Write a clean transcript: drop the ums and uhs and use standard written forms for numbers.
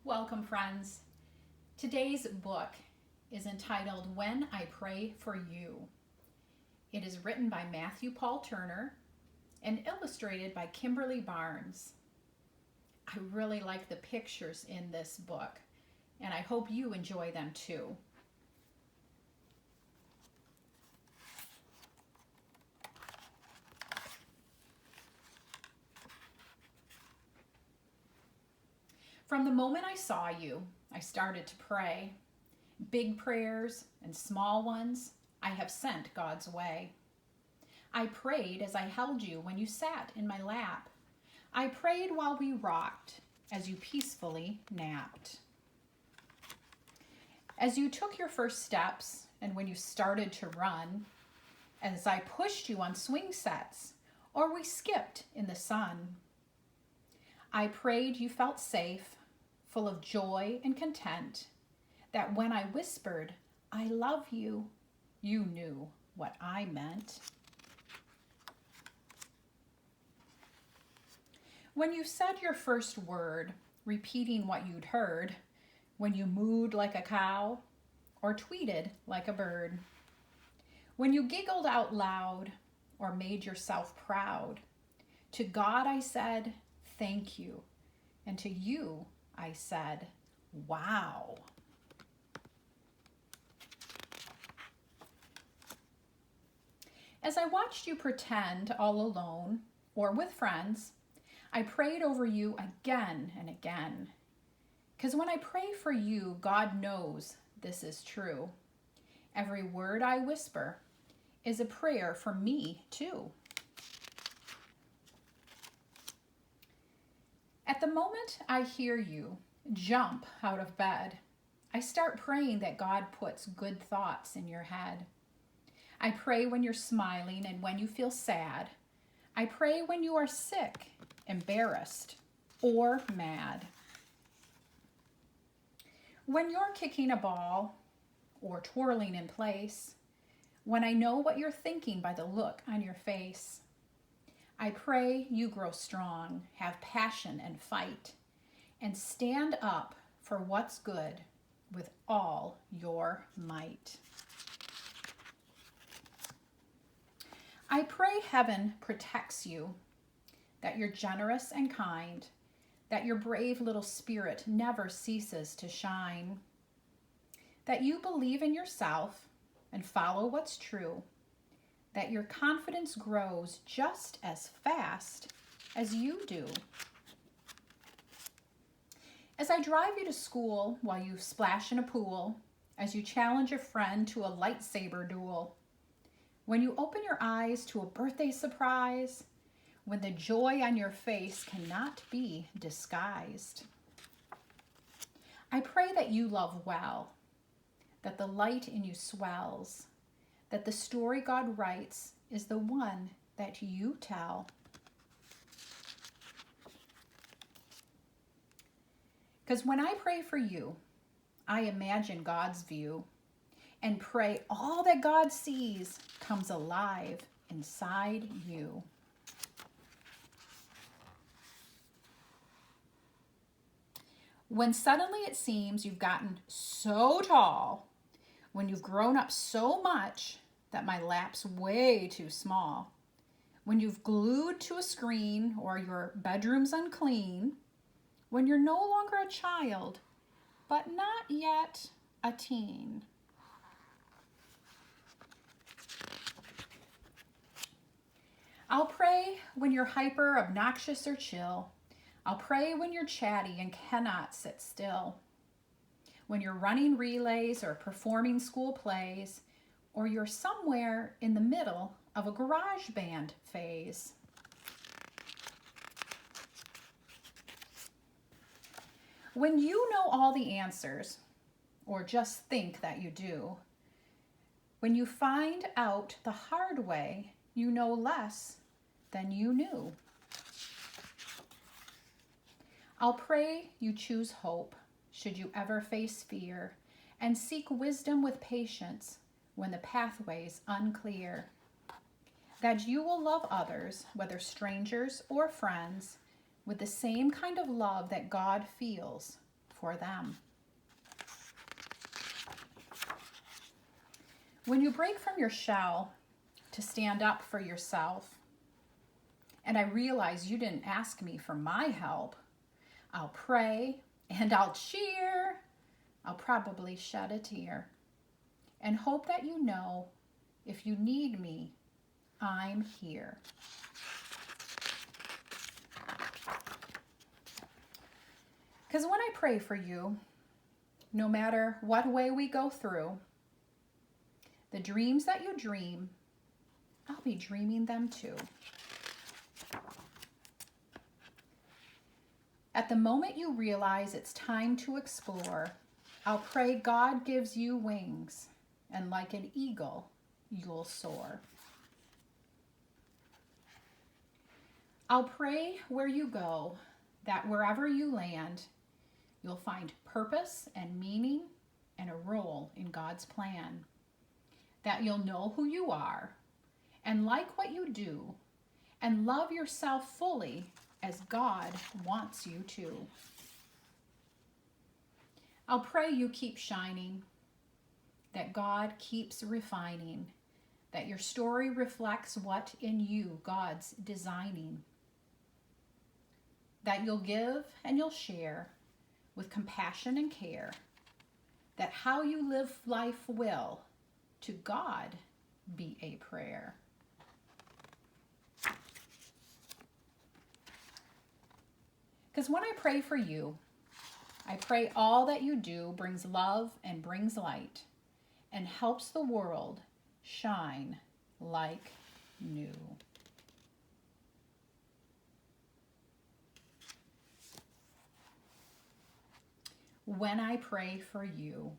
Welcome, friends. Today's book is entitled When I Pray for You. It is written by Matthew Paul Turner and illustrated by Kimberly Barnes. I really like the pictures in this book, and I hope you enjoy them too. From the moment I saw you, I started to pray. Big prayers and small ones I have sent God's way. I prayed as I held you when you sat in my lap. I prayed while we rocked, as you peacefully napped. As you took your first steps and when you started to run, as I pushed you on swing sets or we skipped in the sun. I prayed you felt safe, full of joy and content, that when I whispered, I love you, you knew what I meant. When you said your first word, repeating what you'd heard, when you mooed like a cow or tweeted like a bird, when you giggled out loud or made yourself proud, to God I said, thank you, and to you I said, wow. As I watched you pretend all alone or with friends, I prayed over you again and again. Because when I pray for you, God knows this is true. Every word I whisper is a prayer for me too. At the moment I hear you jump out of bed, I start praying that God puts good thoughts in your head. I pray when you're smiling and when you feel sad. I pray when you are sick, embarrassed, or mad. When you're kicking a ball or twirling in place, when I know what you're thinking by the look on your face, I pray you grow strong, have passion and fight, and stand up for what's good with all your might. I pray heaven protects you, that you're generous and kind, that your brave little spirit never ceases to shine, that you believe in yourself and follow what's true, that your confidence grows just as fast as you do. As I drive you to school while you splash in a pool, as you challenge a friend to a lightsaber duel, when you open your eyes to a birthday surprise, when the joy on your face cannot be disguised. I pray that you love well, that the light in you swells, that the story God writes is the one that you tell. Because when I pray for you, I imagine God's view and pray all that God sees comes alive inside you. When suddenly it seems you've gotten so tall, when you've grown up so much that my lap's way too small, when you've glued to a screen or your bedroom's unclean, when you're no longer a child, but not yet a teen. I'll pray when you're hyper, obnoxious, or chill. I'll pray when you're chatty and cannot sit still. When you're running relays or performing school plays, or you're somewhere in the middle of a garage band phase. When you know all the answers, or just think that you do, when you find out the hard way, you know less than you knew. I'll pray you choose hope, should you ever face fear, and seek wisdom with patience when the pathway's unclear. That you will love others, whether strangers or friends, with the same kind of love that God feels for them. When you break from your shell to stand up for yourself, and I realize you didn't ask me for my help, I'll pray and I'll cheer. I'll probably shed a tear and hope that you know if you need me, I'm here. Because when I pray for you, no matter what way we go through, the dreams that you dream, I'll be dreaming them too. At the moment you realize it's time to explore, I'll pray God gives you wings, and like an eagle, you'll soar. I'll pray where you go, that wherever you land, you'll find purpose and meaning and a role in God's plan. That you'll know who you are and like what you do and love yourself fully as God wants you to. I'll pray you keep shining, that God keeps refining, that your story reflects what in you God's designing, that you'll give and you'll share with compassion and care, that how you live life will to God be a prayer. Because when I pray for you, I pray all that you do brings love and brings light and helps the world shine like new. When I pray for you,